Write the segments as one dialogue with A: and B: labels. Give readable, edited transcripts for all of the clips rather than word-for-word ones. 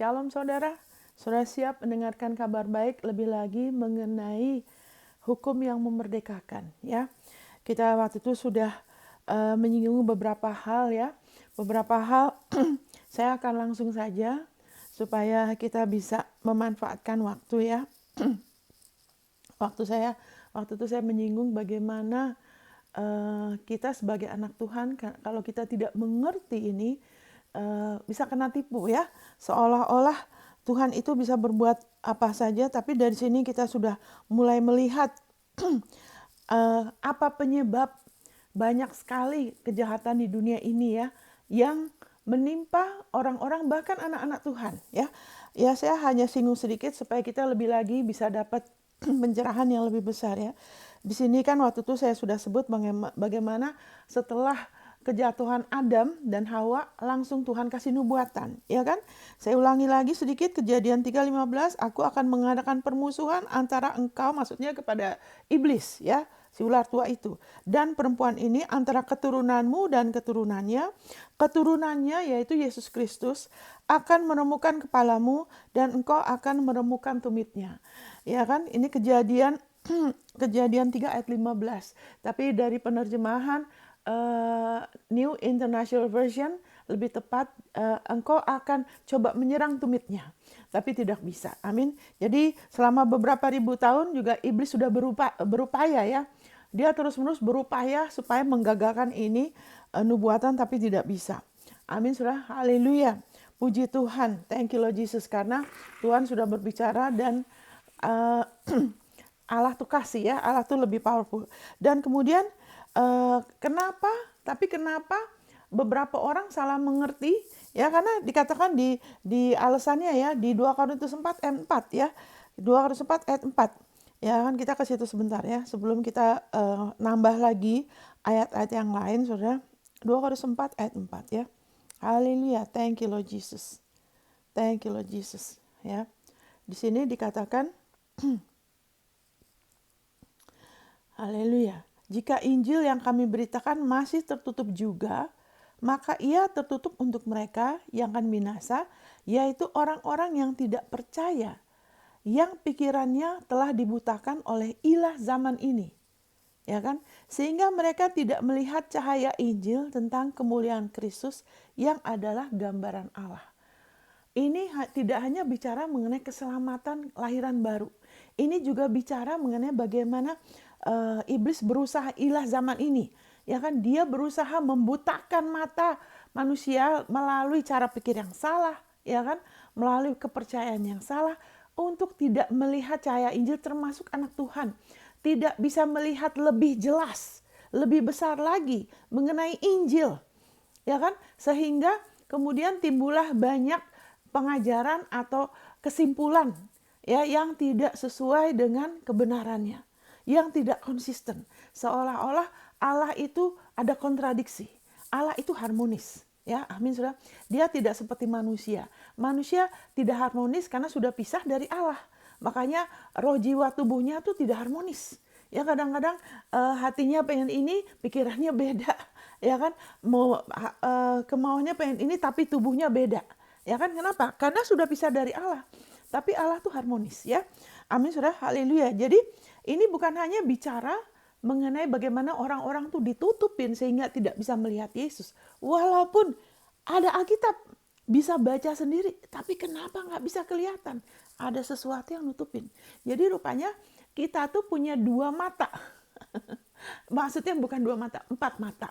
A: Shalom saudara, saudara siap mendengarkan kabar baik lebih lagi mengenai hukum yang memerdekakan ya. Kita waktu itu sudah menyinggung beberapa hal ya. Beberapa hal saya akan langsung saja supaya kita bisa memanfaatkan waktu ya. Waktu itu saya menyinggung bagaimana kita sebagai anak Tuhan kalau kita tidak mengerti ini bisa kena tipu ya, seolah-olah Tuhan itu bisa berbuat apa saja, tapi dari sini kita sudah mulai melihat apa penyebab banyak sekali kejahatan di dunia ini ya, yang menimpa orang-orang bahkan anak-anak Tuhan ya. Ya saya hanya singgung sedikit supaya kita lebih lagi bisa dapat pencerahan yang lebih besar ya. Di sini kan waktu itu saya sudah sebut bagaimana setelah kejatuhan Adam dan Hawa langsung Tuhan kasih nubuatan, ya kan? Saya ulangi lagi sedikit Kejadian 3:15, aku akan mengadakan permusuhan antara engkau, maksudnya kepada iblis ya, si ular tua itu, dan perempuan ini antara keturunanmu dan keturunannya. Keturunannya yaitu Yesus Kristus akan menemukan kepalamu dan engkau akan menemukan tumitnya. Ya kan? Ini Kejadian 3 ayat 15. Tapi dari penerjemahan New International Version lebih tepat, engkau akan coba menyerang tumitnya, tapi tidak bisa. Amin. Jadi selama beberapa ribu tahun juga iblis sudah berupaya ya. Dia terus-menerus berupaya supaya menggagalkan ini nubuatan, tapi tidak bisa. Amin, saudara. Haleluya. Puji Tuhan. Thank you Lord Jesus, karena Tuhan sudah berbicara dan Allah tuh kasih ya, Allah tuh lebih powerful. Dan kemudian kenapa beberapa orang salah mengerti ya, karena dikatakan di alasannya ya di 2 Korintus 4 ayat 4 ya. 2 Korintus 4 ayat 4. Ya kan, kita ke situ sebentar ya sebelum kita nambah lagi ayat-ayat yang lain Saudara. 2 Korintus 4 ayat 4 ya. Haleluya, thank you Lord Jesus. Thank you Lord Jesus ya. Di sini dikatakan haleluya. Jika Injil yang kami beritakan masih tertutup juga, maka ia tertutup untuk mereka yang akan binasa, yaitu orang-orang yang tidak percaya, yang pikirannya telah dibutakan oleh ilah zaman ini. Ya kan? Sehingga mereka tidak melihat cahaya Injil tentang kemuliaan Kristus yang adalah gambaran Allah. Ini tidak hanya bicara mengenai keselamatan lahiran baru. Ini juga bicara mengenai bagaimana iblis berusaha ilah zaman ini. Ya kan, dia berusaha membutakan mata manusia melalui cara pikir yang salah, ya kan? Melalui kepercayaan yang salah untuk tidak melihat cahaya Injil, termasuk anak Tuhan. Tidak bisa melihat lebih jelas, lebih besar lagi mengenai Injil. Ya kan? Sehingga kemudian timbullah banyak pengajaran atau kesimpulan ya yang tidak sesuai dengan kebenarannya, yang tidak konsisten, seolah-olah Allah itu ada kontradiksi, Allah itu harmonis ya. Amin saudara. Dia tidak seperti manusia. Manusia tidak harmonis karena sudah pisah dari Allah, makanya roh jiwa tubuhnya tuh tidak harmonis ya. Kadang-kadang hatinya pengen ini, pikirannya beda ya kan, kemauannya pengen ini tapi tubuhnya beda. Ya kan, kenapa? Karena sudah pisah dari Allah. Tapi Allah tuh harmonis ya. Amin saudara, haleluya. Jadi ini bukan hanya bicara mengenai bagaimana orang-orang tuh ditutupin sehingga tidak bisa melihat Yesus. Walaupun ada Alkitab, bisa baca sendiri, tapi kenapa nggak bisa kelihatan? Ada sesuatu yang nutupin. Jadi rupanya kita tuh punya 2 mata. Maksudnya bukan 2 mata, 4 mata.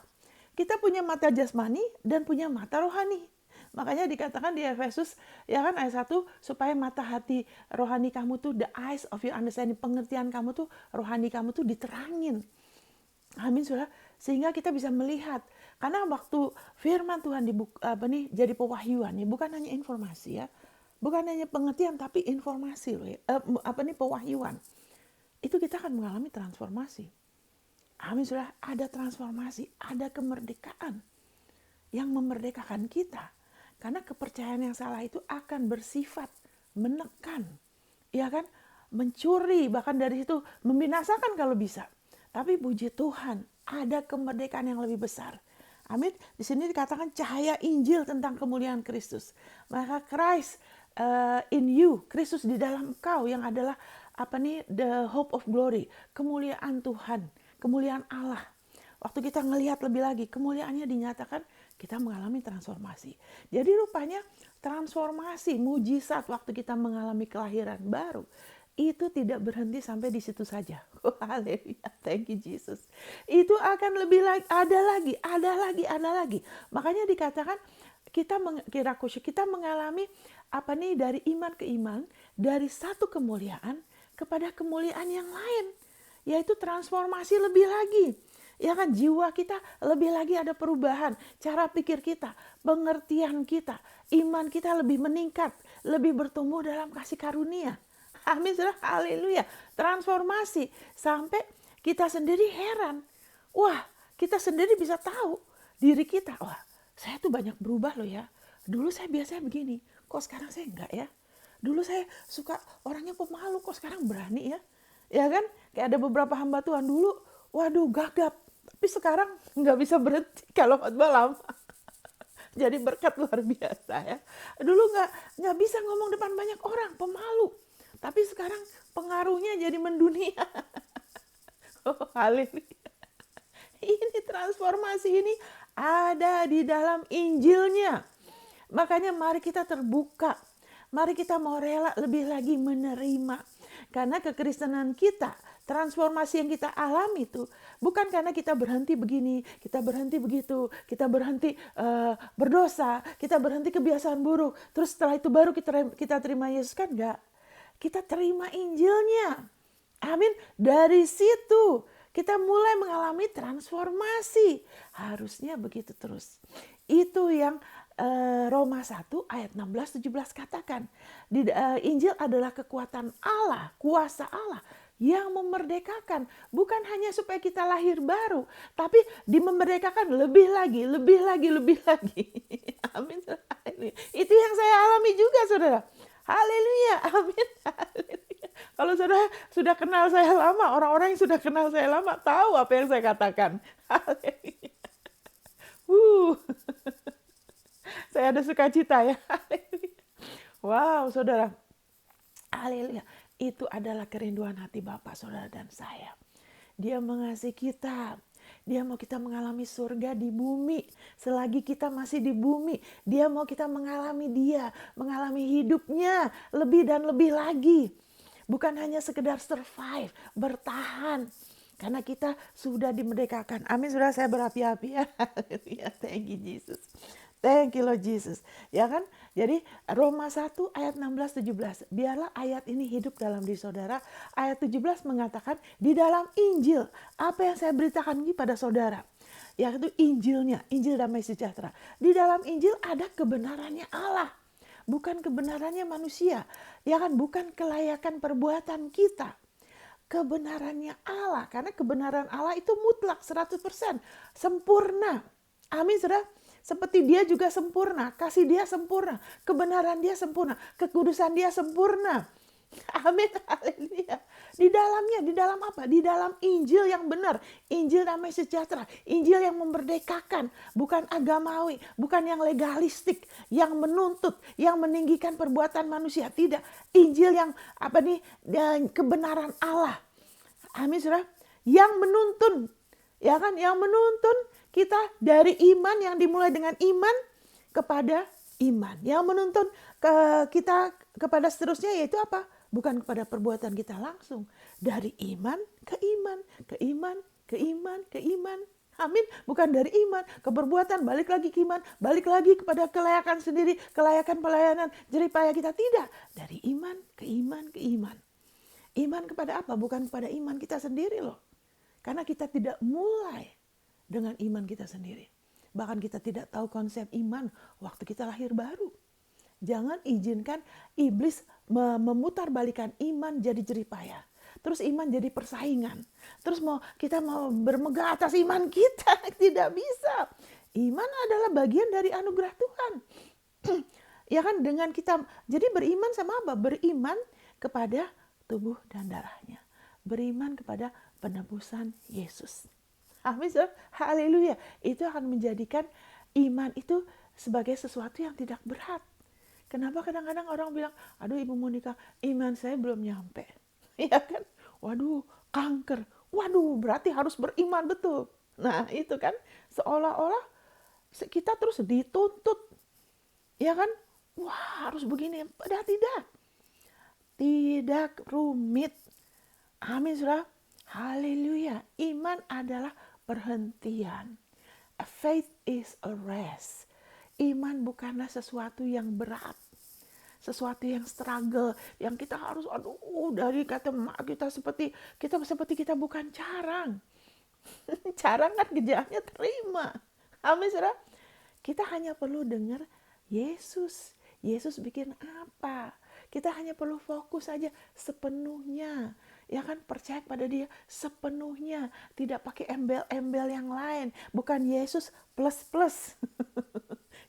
A: Kita punya mata jasmani dan punya mata rohani. Makanya dikatakan di Efesus ya kan ayat 1, supaya mata hati rohani kamu tuh, the eyes of your understanding, pengertian kamu tuh, rohani kamu tuh diterangin. Amin saudara. Sehingga kita bisa melihat. Karena waktu firman Tuhan jadi pewahyuan ya, bukan hanya informasi ya. Bukan hanya pengertian tapi informasi loh ya. Pewahyuan. Itu kita akan mengalami transformasi. Amin saudara, ada transformasi, ada kemerdekaan yang memerdekakan kita. Karena kepercayaan yang salah itu akan bersifat menekan, ya kan, mencuri, bahkan dari situ membinasakan kalau bisa. Tapi puji Tuhan, ada kemerdekaan yang lebih besar. Amin. Di sini dikatakan cahaya Injil tentang kemuliaan Kristus. Maka Christ in you, Kristus di dalam kau yang adalah the hope of glory, kemuliaan Tuhan, kemuliaan Allah. Waktu kita ngelihat lebih lagi, kemuliaannya dinyatakan, kita mengalami transformasi. Jadi rupanya transformasi, mujizat waktu kita mengalami kelahiran baru, itu tidak berhenti sampai di situ saja. Haleluya, thank you Jesus. Itu akan lebih lagi, ada lagi. Makanya dikatakan kita mengalami dari iman ke iman, dari satu kemuliaan kepada kemuliaan yang lain, yaitu transformasi lebih lagi. Ya kan, jiwa kita lebih lagi ada perubahan, cara pikir kita, pengertian kita, iman kita lebih meningkat, lebih bertumbuh dalam kasih karunia. Amin, saudara, haleluya. Transformasi sampai kita sendiri heran. Wah, kita sendiri bisa tahu diri kita. Wah, saya tuh banyak berubah loh ya. Dulu saya biasanya begini, kok sekarang saya enggak ya. Dulu saya suka orangnya pemalu, kok sekarang berani ya. Ya kan, kayak ada beberapa hamba Tuhan dulu, waduh gagap. Tapi sekarang nggak bisa berhenti kalau khotbah lama. Jadi berkat luar biasa ya. Dulu nggak bisa ngomong depan banyak orang, pemalu. Tapi sekarang pengaruhnya jadi mendunia. Oh, haleluya. Ini transformasi ini ada di dalam Injilnya. Makanya mari kita terbuka. Mari kita mau rela lebih lagi menerima. Karena kekristenan kita, transformasi yang kita alami itu bukan karena kita berhenti begini, kita berhenti begitu, kita berhenti berdosa, kita berhenti kebiasaan buruk. Terus setelah itu baru kita terima Yesus, kan enggak. Kita terima Injilnya. Amin. Dari situ kita mulai mengalami transformasi. Harusnya begitu terus. Itu yang Roma 1 ayat 16-17 katakan. Injil adalah kekuatan Allah, kuasa Allah yang memerdekakan. Bukan hanya supaya kita lahir baru, tapi memerdekakan lebih lagi. Amin. Itu yang saya alami juga, saudara. Haleluya, amin. Haleluya. Kalau saudara sudah kenal saya lama, orang-orang yang sudah kenal saya lama tahu apa yang saya katakan. Haleluya. Saya ada sukacita ya. Wow, saudara. Haleluya. Itu adalah kerinduan hati Bapa, saudara, dan saya. Dia mengasihi kita. Dia mau kita mengalami surga di bumi. Selagi kita masih di bumi, dia mau kita mengalami mengalami hidupnya lebih dan lebih lagi. Bukan hanya sekedar survive, bertahan. Karena kita sudah dimerdekakan. Amin, saudara, saya berapi-api ya. Thank you Jesus. Thank you Lord Jesus. Ya kan? Jadi Roma 1 ayat 16-17. Biarlah ayat ini hidup dalam diri saudara. Ayat 17 mengatakan di dalam Injil. Apa yang saya beritakan ini pada saudara. Yaitu Injilnya. Injil damai sejahtera. Di dalam Injil ada kebenarannya Allah. Bukan kebenarannya manusia. Ya kan? Bukan kelayakan perbuatan kita. Kebenarannya Allah. Karena kebenaran Allah itu mutlak 100%. Sempurna. Amin, saudara. Seperti dia juga sempurna, kasih dia sempurna, kebenaran dia sempurna, kekudusan dia sempurna. Amin, haleluya. Di dalamnya, di dalam apa? Di dalam Injil yang benar, Injil damai sejahtera, Injil yang memerdekakan, bukan agamawi, bukan yang legalistik, yang menuntut, yang meninggikan perbuatan manusia. Tidak, Injil yang kebenaran Allah. Amin, saudara. Yang menuntun, ya kan? Yang menuntun kita dari iman yang dimulai dengan iman kepada iman. Yang menuntun kita kepada seterusnya yaitu apa? Bukan kepada perbuatan kita langsung. Dari iman ke iman, ke iman, ke iman, ke iman. Amin. Bukan dari iman ke perbuatan, balik lagi ke iman, balik lagi kepada kelayakan sendiri, kelayakan pelayanan, jeripaya kita. Tidak. Dari iman ke iman, ke iman. Iman kepada apa? Bukan kepada iman kita sendiri loh. Karena kita tidak mulai dengan iman kita sendiri. Bahkan kita tidak tahu konsep iman waktu kita lahir baru. Jangan izinkan iblis memutarbalikkan iman jadi jeripaya. Terus iman jadi persaingan. Terus kita mau bermegah atas iman kita. Tidak bisa. Iman adalah bagian dari anugerah Tuhan. Ya kan, dengan kita jadi beriman sama apa? Beriman kepada tubuh dan darahnya. Beriman kepada penebusan Yesus. Amin, haleluya. Itu akan menjadikan iman itu sebagai sesuatu yang tidak berat. Kenapa kadang-kadang orang bilang, aduh Ibu Monica, iman saya belum nyampe. Ya kan? Waduh, kanker. Waduh, berarti harus beriman betul. Nah, itu kan seolah-olah kita terus dituntut. Ya kan? Wah, harus begini. Padahal tidak. Tidak rumit. Amin, saudara. Haleluya. Iman adalah perhentian. A faith is a rest. Iman bukanlah sesuatu yang berat, sesuatu yang struggle, yang kita harus dari kata mak kita seperti kita bukan carang. Carang kan kerjaannya terima. Amin, saudara. Kita hanya perlu dengar Yesus. Yesus bikin apa? Kita hanya perlu fokus saja sepenuhnya. Ya kan, percaya pada dia sepenuhnya. Tidak pakai embel-embel yang lain. Bukan Yesus plus-plus.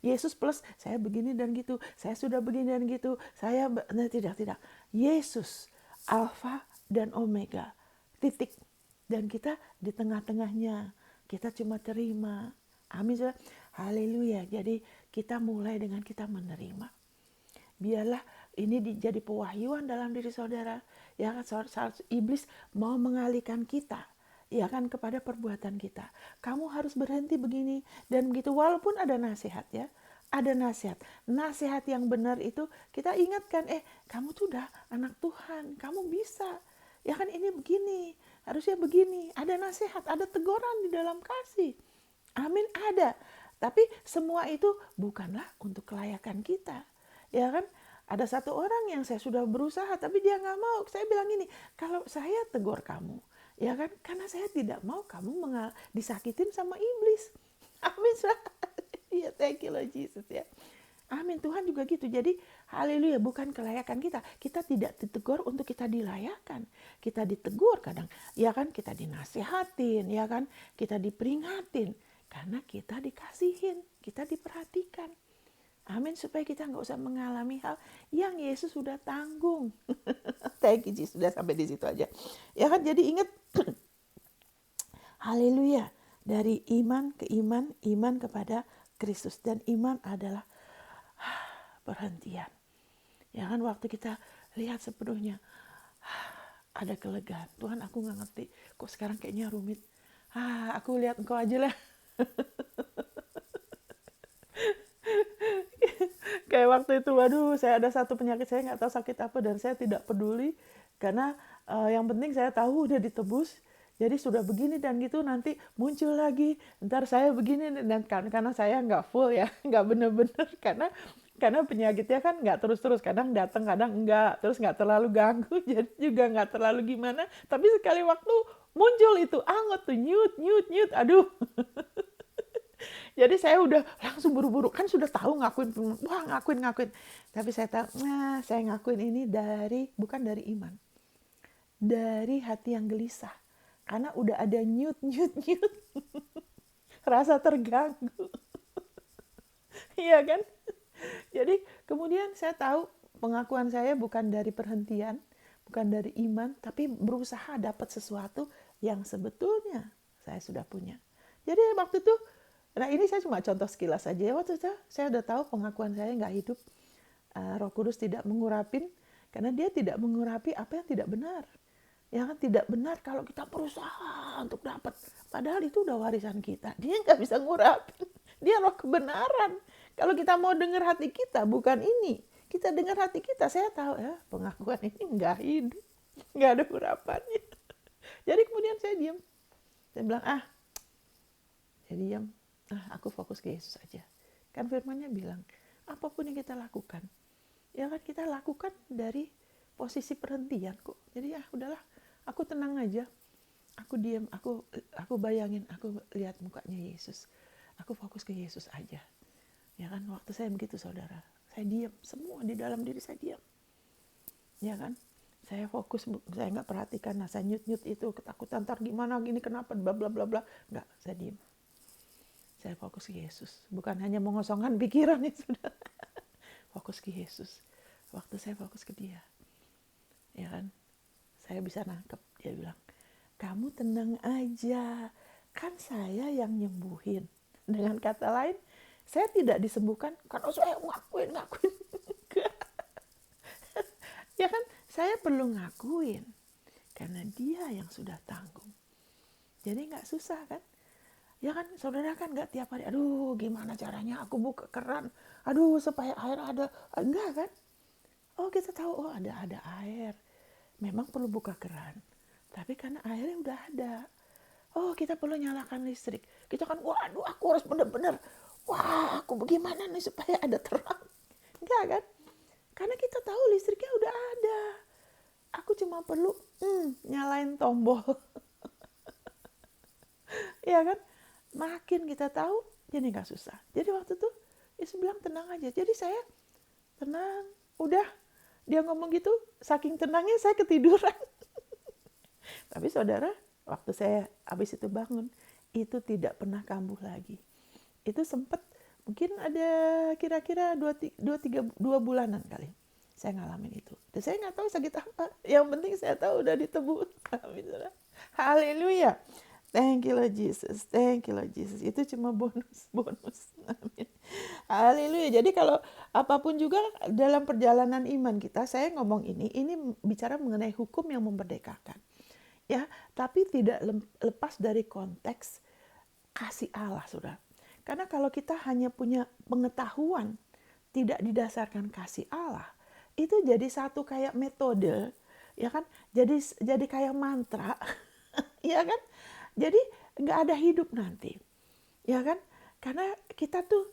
A: Yesus plus saya begini dan gitu. Saya sudah begini dan gitu. Tidak. Yesus Alfa dan Omega. Titik. Dan kita di tengah-tengahnya. Kita cuma terima. Amin. Haleluya. Jadi kita mulai dengan kita menerima. Biarlah ini jadi pewahyuan dalam diri saudara. Ya kan, iblis mau mengalihkan kita, ya kan, kepada perbuatan kita. Kamu harus berhenti begini dan begitu. Walaupun ada nasihat ya, ada nasihat yang benar itu kita ingatkan, kamu tuh udah anak Tuhan, kamu bisa. Ya kan, ini begini, harusnya begini. Ada nasihat, ada teguran di dalam kasih. Amin, ada. Tapi semua itu bukanlah untuk kelayakan kita. Ya kan? Ada satu orang yang saya sudah berusaha, tapi dia nggak mau. Saya bilang gini, kalau saya tegur kamu, ya kan? Karena saya tidak mau kamu disakitin sama iblis. Amin. Ya, thank you Lord Jesus ya. Amin. Tuhan juga gitu. Jadi, haleluya, bukan kelayakan kita. Kita tidak ditegur untuk kita dilayakan. Kita ditegur kadang, ya kan? Kita dinasihatin, ya kan? Kita diperingatin. Karena kita dikasihin, kita diperhatikan. Amin, supaya kita nggak usah mengalami hal yang Yesus sudah tanggung. Thank you, Jesus. Sudah sampai di situ aja. Ya kan, jadi ingat, haleluya, dari iman ke iman, iman kepada Kristus. Dan iman adalah perhentian. Ya kan, waktu kita lihat sepenuhnya, ada kelegaan. Tuhan, aku nggak ngerti, kok sekarang kayaknya rumit. Aku lihat Engkau aja lah. Kayak waktu itu, waduh, saya ada satu penyakit, saya nggak tahu sakit apa dan saya tidak peduli karena yang penting saya tahu udah ditebus. Jadi sudah begini dan gitu, nanti muncul lagi, ntar saya begini dan karena saya nggak full ya, nggak bener-bener karena penyakitnya kan nggak terus-terus, kadang datang, kadang enggak, terus nggak terlalu ganggu, jadi juga nggak terlalu gimana. Tapi sekali waktu muncul itu angot tuh nyut, aduh. Jadi saya udah langsung buru-buru, kan sudah tahu ngakuin. Tapi saya tahu, saya ngakuin ini bukan dari iman. Dari hati yang gelisah. Karena udah ada nyut. Rasa terganggu. Iya kan? Jadi kemudian saya tahu pengakuan saya bukan dari perhentian, bukan dari iman, tapi berusaha dapat sesuatu yang sebetulnya saya sudah punya. Jadi waktu itu, nah ini saya cuma contoh sekilas saja. Waktu itu saya udah tahu pengakuan saya nggak hidup. Roh Kudus tidak mengurapin, karena dia tidak mengurapi apa yang tidak benar. Ya kan, tidak benar kalau kita berusaha untuk dapat. Padahal itu udah warisan kita. Dia nggak bisa ngurapin. Dia roh kebenaran. Kalau kita mau dengar hati kita, bukan ini. Kita dengar hati kita, saya tahu ya pengakuan ini nggak hidup. Nggak ada urapannya. Jadi kemudian saya diam. Saya bilang, saya diam. Aku fokus ke Yesus aja. Kan firman-Nya bilang, apapun yang kita lakukan, ya kan kita lakukan dari posisi perhentian kok. Jadi udahlah, aku tenang aja. Aku diam, aku bayangin, aku lihat mukanya Yesus. Aku fokus ke Yesus aja. Ya kan, waktu saya begitu saudara, saya diam, semua di dalam diri saya diam. Ya kan, saya fokus, saya nggak perhatikan, saya nyut itu, ketakutan, ntar gimana, gini kenapa, bla bla bla bla, nggak, saya diam. Saya fokus ke Yesus, bukan hanya mengosongkan pikiran ya sudah. Fokus ke Yesus. Waktu saya fokus ke Dia, ya kan, saya bisa nangkep. Dia bilang, kamu tenang aja, kan saya yang nyembuhin. Dengan kata lain, saya tidak disembuhkan karena saya ngakuin. Ya kan, saya perlu ngakuin karena dia yang sudah tanggung. Jadi nggak susah kan? Ya kan, saudara kan nggak tiap hari, aduh gimana caranya aku buka keran, aduh supaya air ada, enggak kan? Oh kita tahu, oh ada air, memang perlu buka keran, tapi karena airnya udah ada. Oh kita perlu nyalakan listrik, kita kan, waduh aku harus bener-bener, wah aku bagaimana nih supaya ada terang, enggak kan? Karena kita tahu listriknya udah ada, aku cuma perlu nyalain tombol. Ya kan, makin kita tahu jadi nggak susah. Jadi waktu itu Yesus bilang tenang aja, jadi saya tenang, udah dia ngomong gitu, saking tenangnya saya ketiduran. Tapi saudara, waktu saya habis itu bangun, itu tidak pernah kambuh lagi. Itu sempat mungkin ada kira-kira 2 bulanan kali saya ngalamin itu. Dan saya nggak tahu sakit apa. Yang penting saya tahu udah ditebus. Amin. Haleluya. Thank you Lord Jesus. Thank you Lord Jesus. Itu cuma bonus. Amin. Haleluya. Jadi kalau apapun juga dalam perjalanan iman kita, saya ngomong ini bicara mengenai hukum yang memerdekakan. Ya, tapi tidak lepas dari konteks kasih Allah, Saudara. Karena kalau kita hanya punya pengetahuan tidak didasarkan kasih Allah, itu jadi satu kayak metode, ya kan? Jadi kayak mantra, ya kan? Jadi nggak ada hidup nanti, ya kan? Karena kita tuh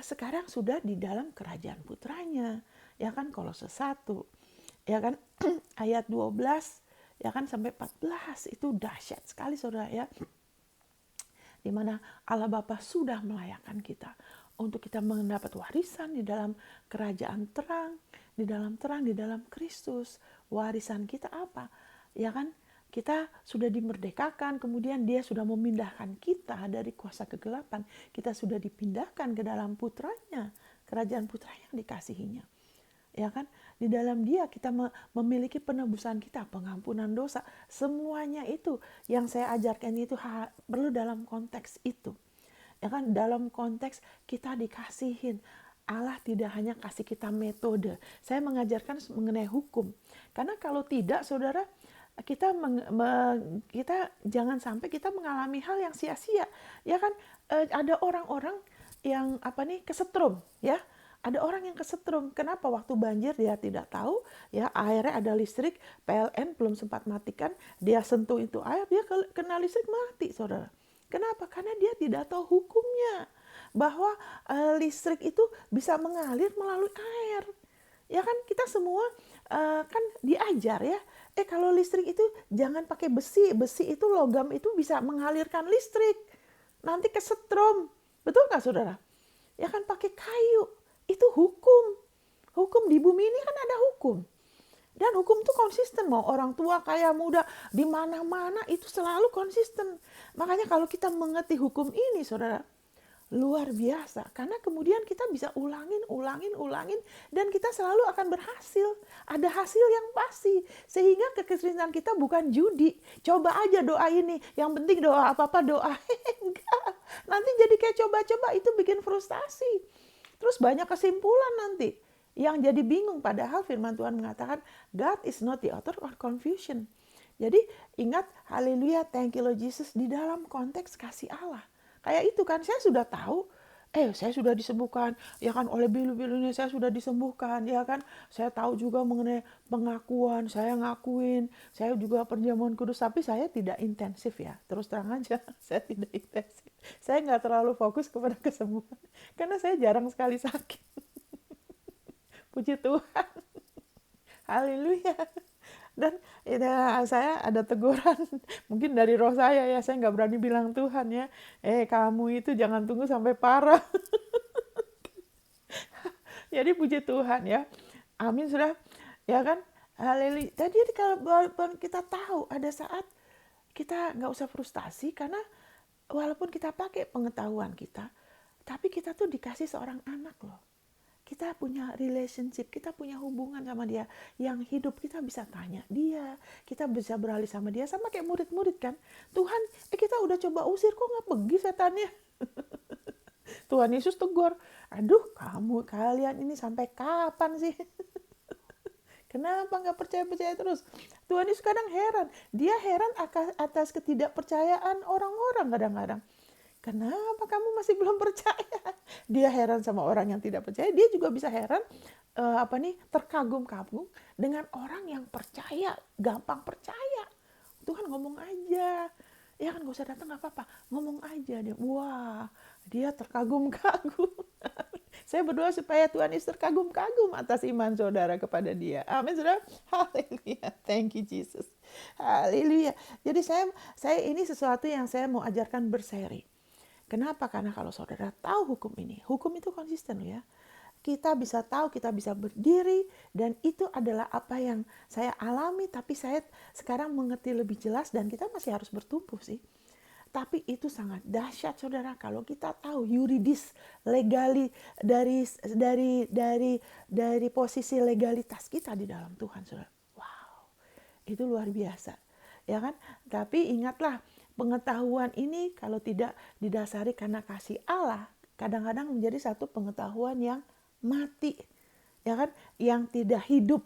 A: sekarang sudah di dalam kerajaan putranya, ya kan? Kolose 1, ya kan? Ayat 12, ya kan sampai 14 itu dahsyat sekali saudara ya. Di mana Allah Bapa sudah melayakkan kita untuk kita mendapat warisan di dalam kerajaan terang, di dalam Kristus. Warisan kita apa? Ya kan? Kita sudah dimerdekakan, kemudian dia sudah memindahkan kita dari kuasa kegelapan. Kita sudah dipindahkan ke dalam putranya, kerajaan putranya yang dikasihinya. Ya kan, di dalam dia kita memiliki penebusan kita, pengampunan dosa, semuanya itu yang saya ajarkan itu perlu dalam konteks itu, ya kan, dalam konteks kita dikasihin. Allah tidak hanya kasih kita metode, saya mengajarkan mengenai hukum, karena kalau tidak saudara, kita kita jangan sampai kita mengalami hal yang sia-sia, ya kan. Ada orang-orang yang kesetrum, ya. Ada orang yang kesetrum. Kenapa? Waktu banjir dia tidak tahu, ya airnya ada listrik, PLN belum sempat matikan, dia sentuh itu air, dia kena listrik mati, saudara. Kenapa? Karena dia tidak tahu hukumnya, bahwa listrik itu bisa mengalir melalui air. Ya kan kita semua kan diajar ya, kalau listrik itu jangan pakai besi, besi itu logam itu bisa mengalirkan listrik, nanti kesetrum, betul nggak saudara? Ya kan pakai kayu. Itu hukum. Hukum di bumi ini kan ada hukum. Dan hukum itu konsisten, mau orang tua, kaya, muda, di mana-mana itu selalu konsisten. Makanya kalau kita mengerti hukum ini, saudara, luar biasa. Karena kemudian kita bisa ulangin, dan kita selalu akan berhasil. Ada hasil yang pasti. Sehingga kekristenan kita bukan judi. Coba aja doa ini. Yang penting doa apa-apa doa. Enggak. Nanti jadi kayak coba-coba, itu bikin frustasi. Terus banyak kesimpulan nanti yang jadi bingung, padahal firman Tuhan mengatakan God is not the author of confusion. Jadi ingat, haleluya, thank you Lord Jesus, di dalam konteks kasih Allah. Kayak itu kan, saya sudah tahu, saya sudah disembuhkan, ya kan, oleh bilu-bilunya saya sudah disembuhkan, ya kan. Saya tahu juga mengenai pengakuan, saya ngakuin, saya juga perjamuan kudus, tapi saya tidak intensif ya, terus terang aja, saya tidak intensif. Saya nggak terlalu fokus kepada kesembuhan, karena saya jarang sekali sakit. Puji Tuhan, haleluya. Dan saya ada teguran, mungkin dari roh saya ya, saya nggak berani bilang Tuhan ya, kamu itu jangan tunggu sampai parah. Jadi puji Tuhan ya, amin sudah, ya kan, haleluya. Jadi kalau kita tahu ada saat kita nggak usah frustasi, karena walaupun kita pakai pengetahuan kita, tapi kita tuh dikasih seorang anak loh. Kita punya relationship, kita punya hubungan sama dia. Yang hidup kita bisa tanya dia, kita bisa beralih sama dia, sama kayak murid-murid kan. Tuhan, kita udah coba usir, kok nggak pergi setannya? Tuhan Yesus tegur, aduh kalian ini sampai kapan sih? Kenapa nggak percaya-percaya terus? Tuhan Yesus kadang heran. Dia heran atas ketidakpercayaan orang-orang kadang-kadang. Kenapa kamu masih belum percaya? Dia heran sama orang yang tidak percaya. Dia juga bisa heran, terkagum-kagum dengan orang yang percaya, gampang percaya. Tuhan ngomong aja. Ya kan, gak usah datang, gak apa-apa. Ngomong aja dia. Wah, dia terkagum-kagum. Saya berdoa supaya Tuhan Yesus terkagum-kagum atas iman saudara kepada dia. Amin, saudara. Haleluya. Thank you, Jesus. Haleluya. Jadi saya ini sesuatu yang saya mau ajarkan berseri. Kenapa? Karena kalau saudara tahu hukum ini, hukum itu konsisten ya. Kita bisa tahu, kita bisa berdiri, dan itu adalah apa yang saya alami, tapi saya sekarang mengerti lebih jelas, dan kita masih harus bertumbuh sih. Tapi itu sangat dahsyat saudara kalau kita tahu yuridis, legali dari posisi legalitas kita di dalam Tuhan, saudara. Wow, itu luar biasa, ya kan? Tapi ingatlah, pengetahuan ini kalau tidak didasari karena kasih Allah, kadang-kadang menjadi satu pengetahuan yang mati, ya kan? Yang tidak hidup.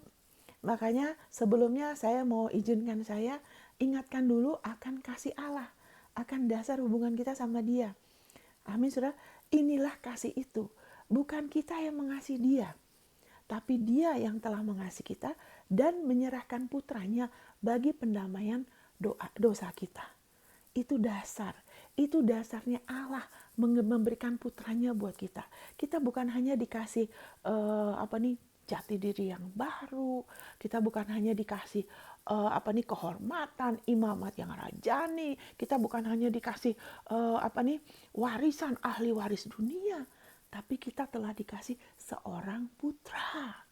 A: Makanya sebelumnya saya mau izinkan saya ingatkan dulu akan kasih Allah, akan dasar hubungan kita sama Dia. Amin, saudara. Inilah kasih itu. Bukan kita yang mengasihi Dia, tapi Dia yang telah mengasihi kita dan menyerahkan putranya bagi pendamaian dosa kita. Itu dasar. Itu dasarnya Allah memberikan putranya buat kita. Kita bukan hanya dikasih jati diri yang baru. Kita bukan hanya dikasih kehormatan, imamat yang rajani. Kita bukan hanya dikasih warisan ahli waris dunia, tapi kita telah dikasih seorang putra.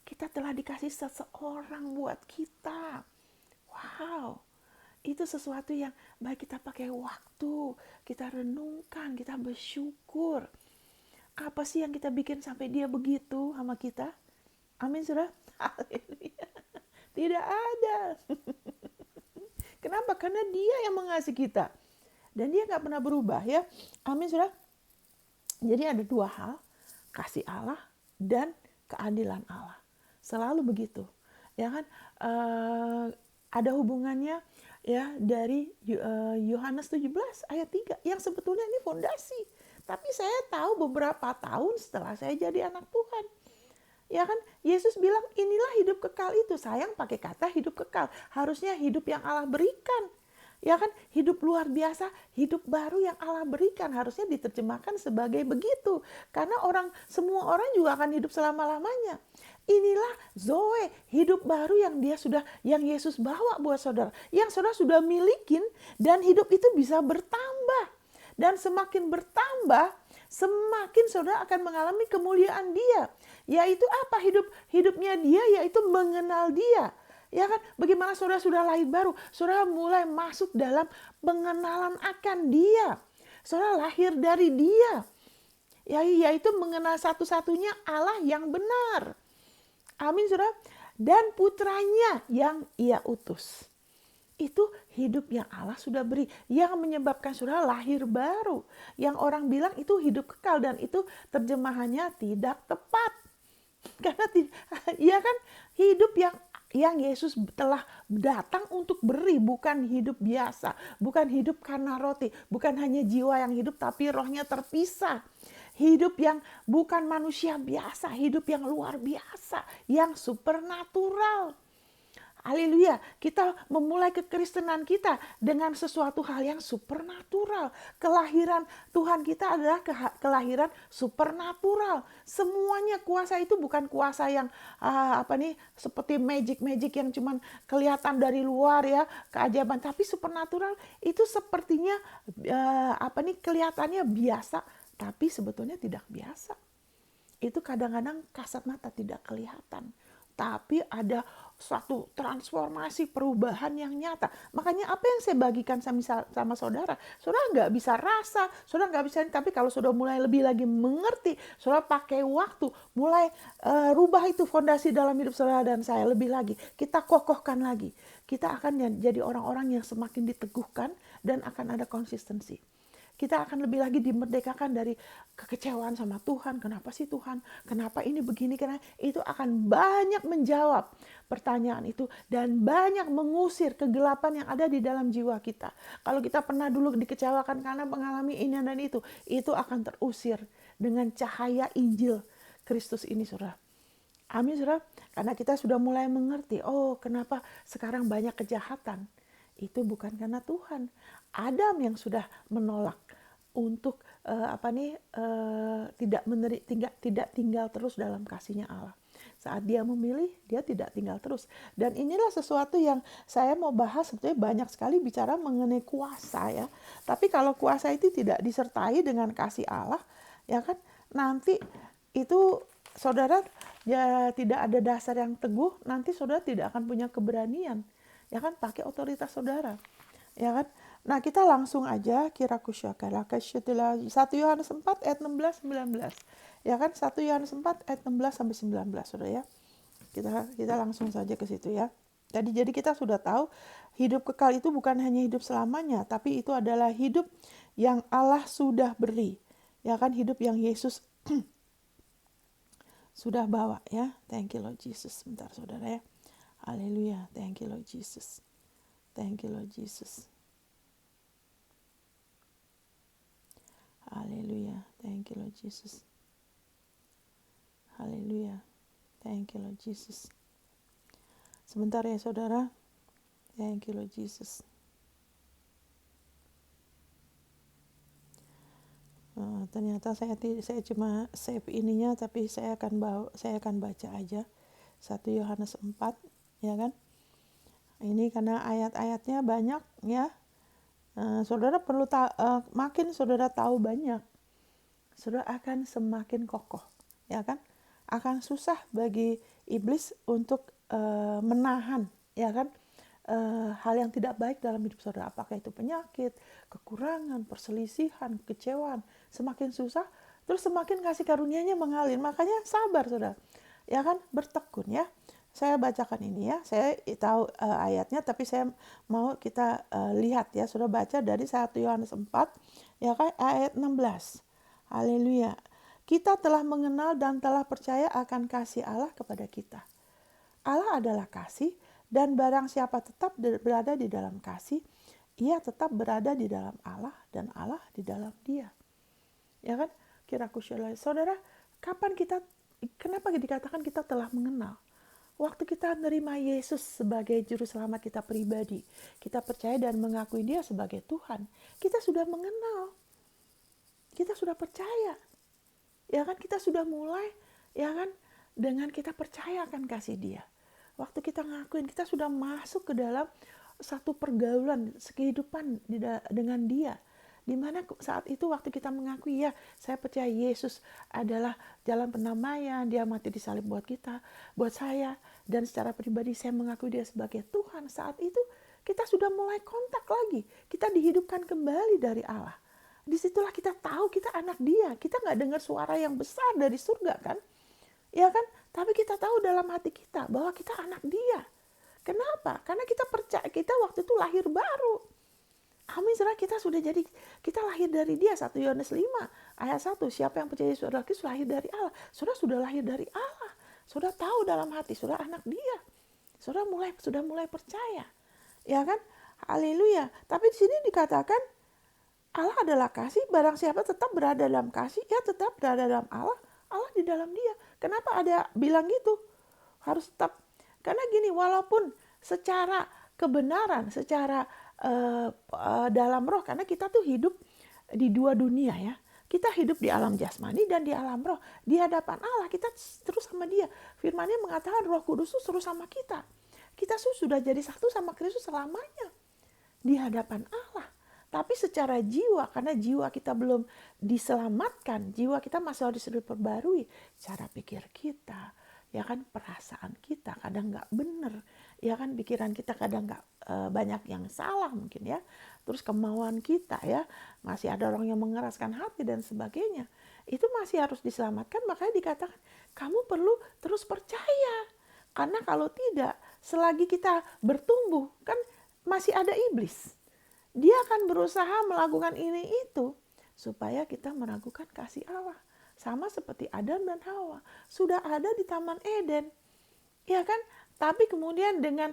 A: Kita telah dikasih seseorang buat kita. Wow. Itu sesuatu yang baik kita pakai waktu, kita renungkan, kita bersyukur. Apa sih yang kita bikin sampai Dia begitu sama kita? Amin, saudara. Haleluya. Tidak ada. Kenapa? Karena Dia yang mengasihi kita. Dan Dia gak pernah berubah ya. Amin, saudara. Jadi ada dua hal. Kasih Allah dan keadilan Allah. Selalu begitu. Ya kan? Ada hubungannya ya dari Yohanes 17 ayat 3 yang sebetulnya ini fondasi. Tapi saya tahu beberapa tahun setelah saya jadi anak Tuhan. Ya kan, Yesus bilang inilah hidup kekal itu. Sayang pakai kata hidup kekal. Harusnya hidup yang Allah berikan. Ya kan, hidup luar biasa, hidup baru yang Allah berikan. Harusnya diterjemahkan sebagai begitu. Karena semua orang juga akan hidup selama-lamanya. Inilah Zoe, hidup baru yang Yesus bawa buat saudara. Yang saudara sudah milikin, dan hidup itu bisa bertambah. Dan semakin bertambah, semakin saudara akan mengalami kemuliaan Dia. Yaitu apa hidupnya Dia? Yaitu mengenal Dia. Ya kan, bagaimana saudara sudah lahir baru, saudara mulai masuk dalam pengenalan akan Dia. Saudara lahir dari Dia, yaitu mengenal satu-satunya Allah yang benar. Amin, saudara. Dan putranya yang Ia utus. Itu hidup yang Allah sudah beri, yang menyebabkan saudara lahir baru. Yang orang bilang itu hidup kekal, dan itu terjemahannya tidak tepat. Karena ya kan, hidup yang Yesus telah datang untuk beri, bukan hidup biasa, bukan hidup karena roti, bukan hanya jiwa yang hidup tapi rohnya terpisah. Hidup yang bukan manusia biasa, hidup yang luar biasa, yang supernatural. Haleluya, kita memulai kekristenan kita dengan sesuatu hal yang supernatural. Kelahiran Tuhan kita adalah kelahiran supernatural. Semuanya kuasa itu bukan kuasa yang seperti magic yang cuman kelihatan dari luar ya, keajaiban. Tapi supernatural itu sepertinya kelihatannya biasa, tapi sebetulnya tidak biasa. Itu kadang-kadang kasat mata tidak kelihatan. Tapi ada suatu transformasi, perubahan yang nyata. Makanya apa yang saya bagikan sama saudara, saudara nggak bisa rasa, saudara nggak bisa, tapi kalau saudara mulai lebih lagi mengerti, saudara pakai waktu, mulai rubah itu fondasi dalam hidup saudara dan saya lebih lagi. Kita kokohkan lagi. Kita akan jadi orang-orang yang semakin diteguhkan dan akan ada konsistensi. Kita akan lebih lagi dimerdekakan dari kekecewaan sama Tuhan. Kenapa sih Tuhan? Kenapa ini begini? Karena itu akan banyak menjawab pertanyaan itu dan banyak mengusir kegelapan yang ada di dalam jiwa kita. Kalau kita pernah dulu dikecewakan karena mengalami ini dan itu akan terusir dengan cahaya Injil Kristus ini, saudara. Amin, saudara. Karena kita sudah mulai mengerti, oh kenapa sekarang banyak kejahatan. Itu bukan karena Tuhan. Adam yang sudah menolak untuk tidak tinggal terus dalam kasihnya Allah. Saat dia memilih, dia tidak tinggal terus. Dan inilah sesuatu yang saya mau bahas, sebetulnya banyak sekali bicara mengenai kuasa ya. Tapi kalau kuasa itu tidak disertai dengan kasih Allah, ya kan, nanti itu saudara ya tidak ada dasar yang teguh, nanti saudara tidak akan punya keberanian, ya kan, pakai otoritas saudara, ya kan. Nah, kita langsung aja 1 Yohanes 4 ayat 16-19. Ya kan, 1 Yohanes 4 ayat 16 sampai 19, Saudara ya. Kita langsung saja ke situ ya. Jadi kita sudah tahu hidup kekal itu bukan hanya hidup selamanya, tapi itu adalah hidup yang Allah sudah beri. Ya kan, hidup yang Yesus sudah bawa ya. Thank you Lord Jesus. Bentar Saudara ya. Haleluya. Thank you Lord Jesus. Thank you Lord Jesus. Haleluya. Thank you Lord Jesus. Haleluya. Thank you Lord Jesus. Sebentar ya saudara. Thank you Lord Jesus. Ternyata saya cuma save ininya, tapi saya akan baca aja 1 Yohanes 4, ya kan. Ini karena ayat-ayatnya banyak ya. Saudara perlu makin saudara tahu banyak, saudara akan semakin kokoh, ya kan. Akan susah bagi iblis untuk menahan, ya kan, hal yang tidak baik dalam hidup saudara. Apakah itu penyakit, kekurangan, perselisihan, kekecewaan, semakin susah, terus semakin kasih karunia-Nya mengalir. Makanya sabar saudara, ya kan, bertekun ya. Saya bacakan ini ya, saya tahu ayatnya, tapi saya mau kita lihat ya. Sudah baca dari 1 Yohanes 4 ya kan, ayat 16. Haleluya. Kita telah mengenal dan telah percaya akan kasih Allah kepada kita. Allah adalah kasih, dan barang siapa tetap berada di dalam kasih, ia tetap berada di dalam Allah dan Allah di dalam dia. Ya kan? Saudara, kenapa dikatakan kita telah mengenal? Waktu kita menerima Yesus sebagai juru selamat kita pribadi, kita percaya dan mengakui dia sebagai Tuhan, kita sudah mengenal. Kita sudah percaya. Ya kan, kita sudah mulai, ya kan, dengan kita percaya akan kasih dia. Waktu kita ngakuin, kita sudah masuk ke dalam satu pergaulan kehidupan dengan dia. Dimana saat itu waktu kita mengakui, ya saya percaya Yesus adalah jalan pendamaian, dia mati di salib buat kita, buat saya, dan secara pribadi saya mengakui dia sebagai Tuhan. Saat itu kita sudah mulai kontak lagi, kita dihidupkan kembali dari Allah. Disitulah kita tahu kita anak dia. Kita gak dengar suara yang besar dari surga kan, ya kan, tapi kita tahu dalam hati kita bahwa kita anak dia. Kenapa? Karena kita percaya, kita waktu itu lahir baru. Amin, saudara, kita lahir dari dia. 1 Yohanes 5 ayat 1, siapa yang percaya Yesus adalah Kristus lahir dari Allah. Saudara sudah lahir dari Allah. Saudara tahu dalam hati, saudara anak dia. Saudara sudah mulai percaya. Ya kan? Haleluya. Tapi di sini dikatakan Allah adalah kasih, barang siapa tetap berada dalam kasih, ya tetap berada dalam Allah, Allah di dalam dia. Kenapa ada bilang gitu? Harus tetap. Karena gini, walaupun secara kebenaran, secara dalam roh, karena kita tuh hidup di dua dunia ya. Kita hidup di alam jasmani dan di alam roh. Di hadapan Allah kita terus sama dia. Firman-Nya mengatakan Roh Kudus itu terus sama kita. Kita sudah jadi satu sama Kristus selamanya di hadapan Allah. Tapi secara jiwa, karena jiwa kita belum diselamatkan, jiwa kita masih harus diperbarui. Cara pikir kita, ya kan, perasaan kita kadang nggak bener, ya kan, pikiran kita kadang nggak banyak yang salah mungkin ya. Terus kemauan kita ya, masih ada orang yang mengeraskan hati dan sebagainya. Itu masih harus diselamatkan, makanya dikatakan kamu perlu terus percaya. Karena kalau tidak, selagi kita bertumbuh, kan masih ada iblis. Dia akan berusaha melakukan ini itu. supaya kita meragukan kasih Allah. Sama seperti Adam dan Hawa, sudah ada di Taman Eden, ya kan? Tapi kemudian dengan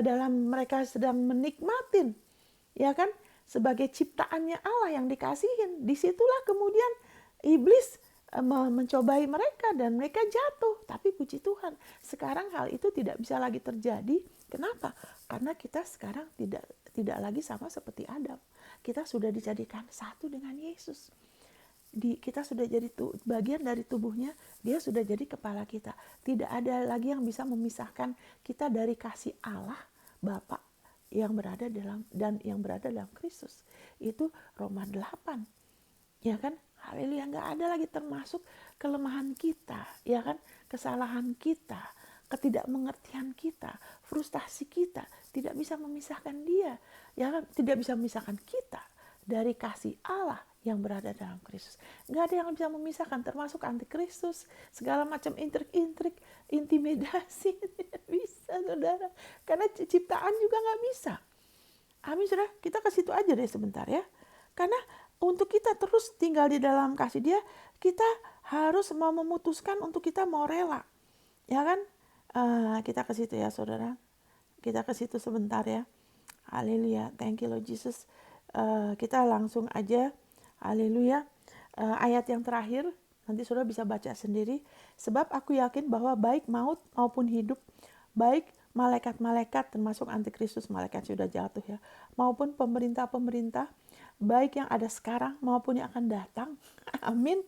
A: dalam mereka sedang menikmatin, ya kan, sebagai ciptaannya Allah yang dikasihin, disitulah kemudian iblis mencobai mereka dan mereka jatuh. Tapi puji Tuhan, sekarang hal itu tidak bisa lagi terjadi. Kenapa? Karena kita sekarang tidak lagi sama seperti Adam. Kita sudah dijadikan satu dengan Yesus. Kita sudah jadi bagian dari tubuhnya, dia sudah jadi kepala kita. Tidak ada lagi yang bisa memisahkan kita dari kasih Allah Bapa yang berada dalam Kristus. Itu Roma 8. Ya kan? Haleluya, nggak ada lagi termasuk kelemahan kita, ya kan? Kesalahan kita, ketidakmengertian kita, frustasi kita tidak bisa memisahkan dia, ya kan? Tidak bisa memisahkan kita dari kasih Allah yang berada dalam Kristus. Nggak ada yang bisa memisahkan, termasuk antikristus, segala macam intrik-intrik, intimidasi, tidak bisa, saudara. Karena ciptaan juga nggak bisa. Amin, saudara. Kita ke situ aja deh sebentar ya. Karena untuk kita terus tinggal di dalam kasih dia, kita harus mau memutuskan untuk kita mau rela. Ya kan? Kita ke situ ya, saudara. Kita ke situ sebentar ya. Haleluya. Thank you Lord Jesus. Kita langsung aja. Haleluya. Ayat yang terakhir, nanti saudara bisa baca sendiri. Sebab aku yakin bahwa baik maut maupun hidup, baik malaikat-malaikat termasuk antikristus, malaikat sudah jatuh ya, maupun pemerintah-pemerintah, baik yang ada sekarang maupun yang akan datang, amin,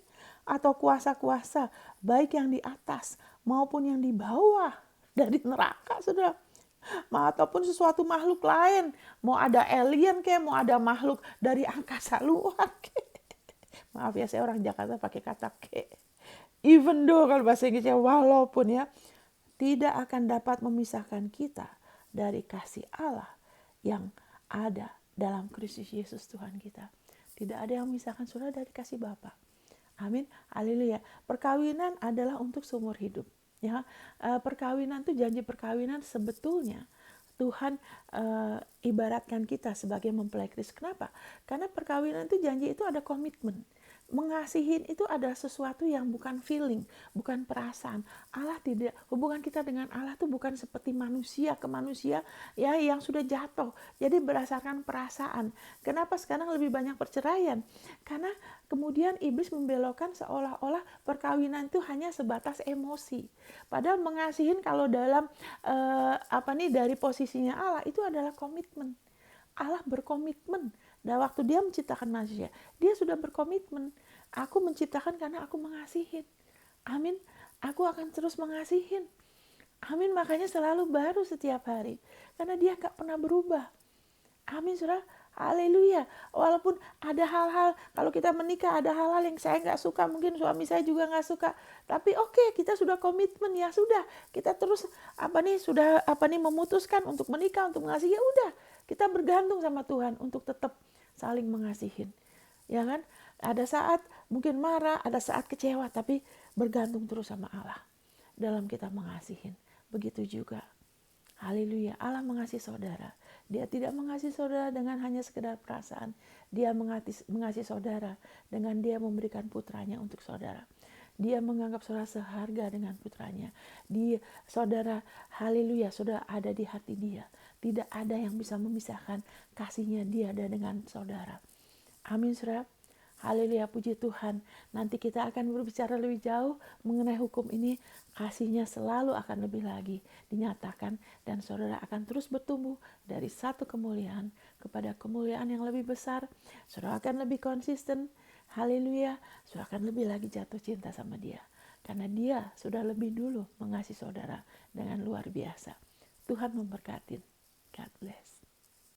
A: atau kuasa-kuasa, baik yang di atas maupun yang di bawah dari neraka, saudara, ataupun sesuatu makhluk lain, mau ada alien kayak, mau ada makhluk dari angkasa luar kayak. Maaf ya, saya orang Jakarta pakai kata kayak. Even though kalau bahasa Inggrisnya walaupun ya, tidak akan dapat memisahkan kita dari kasih Allah yang ada dalam Kristus Yesus Tuhan kita. Tidak ada yang memisahkan saudara dari kasih Bapa. Amin. Haleluya. Perkawinan adalah untuk seumur hidup. Ya, perkawinan itu, janji perkawinan sebetulnya Tuhan ibaratkan kita sebagai mempelai Kristus. Kenapa? Karena perkawinan itu janji itu ada komitmen. Mengasihin itu adalah sesuatu yang bukan feeling, bukan perasaan. Allah tidak, hubungan kita dengan Allah itu bukan seperti manusia ke manusia ya yang sudah jatuh. Jadi berdasarkan perasaan. Kenapa sekarang lebih banyak perceraian? Karena kemudian iblis membelokkan seolah-olah perkawinan itu hanya sebatas emosi. Padahal mengasihin kalau dalam dari posisinya Allah itu adalah komitmen. Allah berkomitmen. Dan waktu dia menciptakan manusia, dia sudah berkomitmen. Aku menciptakan karena aku mengasihin. Amin. Aku akan terus mengasihin. Amin. Makanya selalu baru setiap hari. Karena dia gak pernah berubah. Amin, saudara. Haleluya. Walaupun ada hal-hal, kalau kita menikah ada hal-hal yang saya gak suka, mungkin suami saya juga gak suka. Tapi oke, kita sudah komitmen, ya sudah. Kita terus memutuskan untuk menikah, untuk mengasihi, ya udah. Kita bergantung sama Tuhan untuk tetap saling mengasihin, ya kan? Ada saat mungkin marah, ada saat kecewa, tapi bergantung terus sama Allah dalam kita mengasihin. Begitu juga, haleluya, Allah mengasihi saudara. Dia tidak mengasihi saudara dengan hanya sekedar perasaan. Dia mengasihi saudara dengan dia memberikan putranya untuk saudara. Dia menganggap saudara seharga dengan putranya. Dia, saudara, haleluya, saudara ada di hati dia. Tidak ada yang bisa memisahkan kasihnya dia ada dengan saudara. Amin, saudara. Haleluya, puji Tuhan. Nanti kita akan berbicara lebih jauh mengenai hukum ini. Kasihnya selalu akan lebih lagi dinyatakan. Dan saudara akan terus bertumbuh dari satu kemuliaan kepada kemuliaan yang lebih besar. Saudara akan lebih konsisten. Haleluya, saudara akan lebih lagi jatuh cinta sama dia. Karena dia sudah lebih dulu mengasihi saudara dengan luar biasa. Tuhan memberkati. God bless.